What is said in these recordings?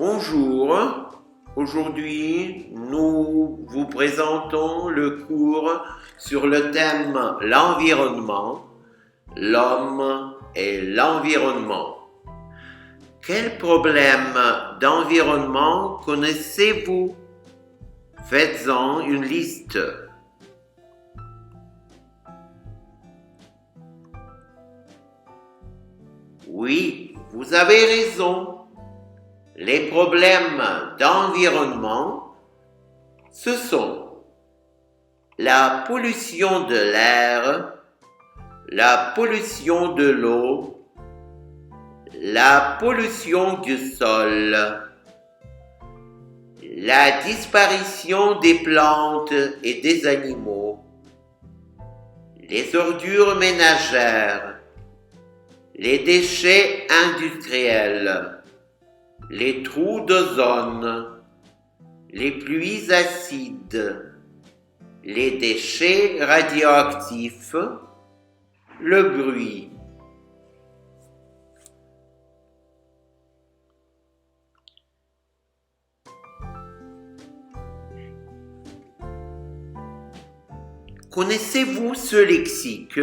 Bonjour, aujourd'hui nous vous présentons le cours sur le thème l'environnement, l'homme et l'environnement. Quels problèmes d'environnement connaissez-vous? Faites-en une liste. Oui, vous avez raison. Les problèmes d'environnement, ce sont la pollution de l'air, la pollution de l'eau, la pollution du sol, la disparition des plantes et des animaux, les ordures ménagères, les déchets industriels, les trous d'ozone, les pluies acides, les déchets radioactifs, le bruit. Connaissez-vous ce lexique?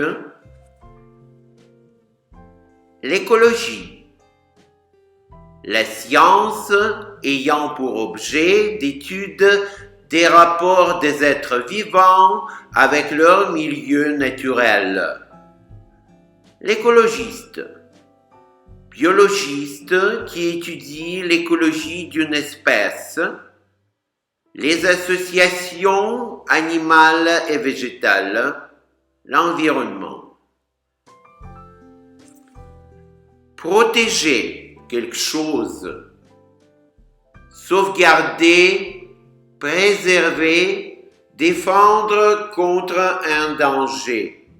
L'écologie. La science ayant pour objet d'étude des rapports des êtres vivants avec leur milieu naturel. L'écologiste. Biologiste qui étudie l'écologie d'une espèce, les associations animales et végétales, l'environnement. Protéger quelque chose, sauvegarder, préserver, défendre contre un danger,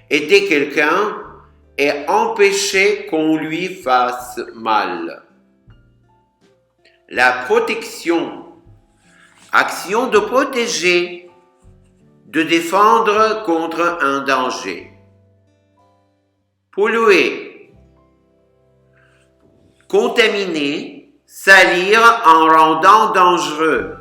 aider quelqu'un et empêcher qu'on lui fasse mal. La protection, action de protéger, de défendre contre un danger. Polluer, contaminer, salir en rendant dangereux.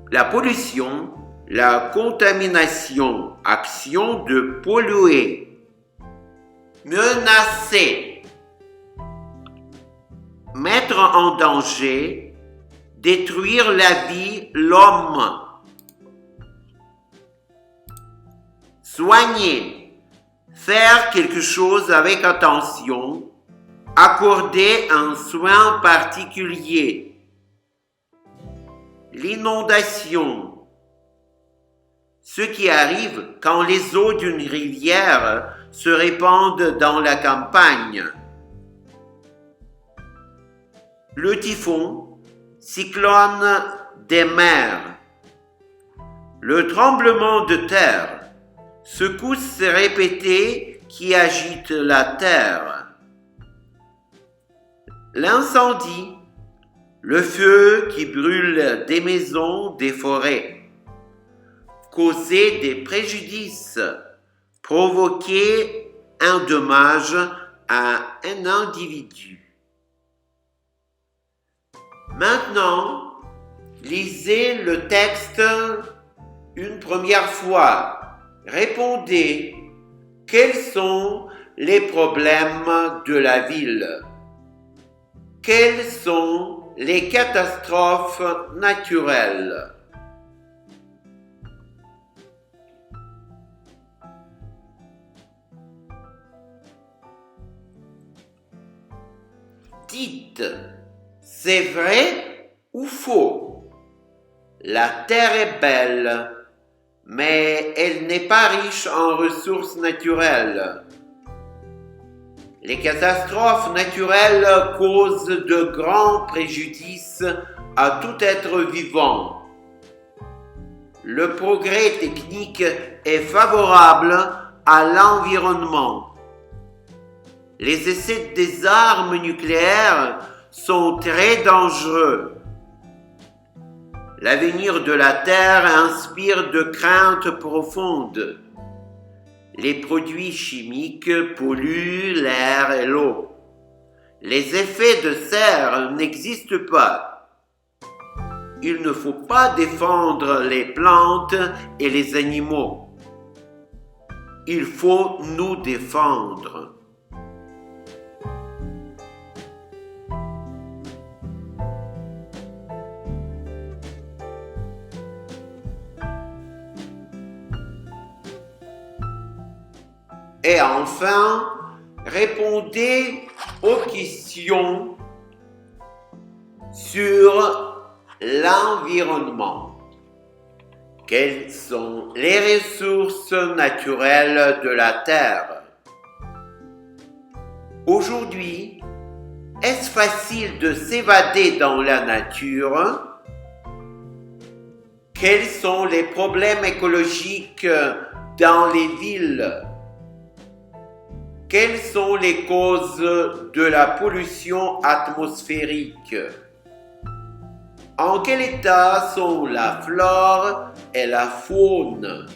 La pollution, la contamination, action de polluer. Menacer, mettre en danger, détruire la vie, l'homme. Soigner, faire quelque chose avec attention, accorder un soin particulier. L'inondation, ce qui arrive quand les eaux d'une rivière se répandent dans la campagne. Le typhon, cyclone des mers. Le tremblement de terre, secousse répétée qui agite la terre. L'incendie, le feu qui brûle des maisons, des forêts. Causer des préjudices, provoquer un dommage à un individu. Maintenant, lisez le texte une première fois. Répondez, quels sont les problèmes de la ville? Quelles sont les catastrophes naturelles? Dites, c'est vrai ou faux? La terre est belle, mais elle n'est pas riche en ressources naturelles. Les catastrophes naturelles causent de grands préjudices à tout être vivant. Le progrès technique est favorable à l'environnement. Les essais des armes nucléaires sont très dangereux. L'avenir de la Terre inspire de craintes profondes. Les produits chimiques polluent l'air et l'eau. Les effets de serre n'existent pas. Il ne faut pas défendre les plantes et les animaux. Il faut nous défendre. Et enfin, répondez aux questions sur l'environnement. Quelles sont les ressources naturelles de la Terre? Aujourd'hui, est-ce facile de s'évader dans la nature? Quels sont les problèmes écologiques dans les villes? Quelles sont les causes de la pollution atmosphérique? En quel état sont la flore et la faune?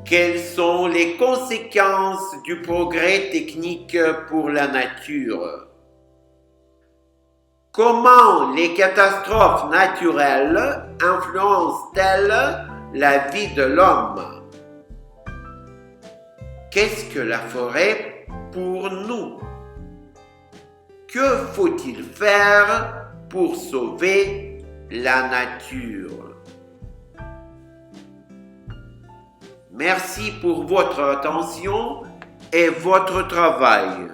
Quelles sont les conséquences du progrès technique pour la nature? Comment les catastrophes naturelles influencent-elles la vie de l'homme? Qu'est-ce que la forêt pour nous? Que faut-il faire pour sauver la nature? Merci pour votre attention et votre travail.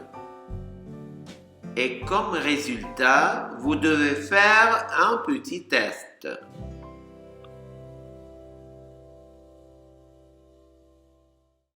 Et comme résultat, vous devez faire un petit test.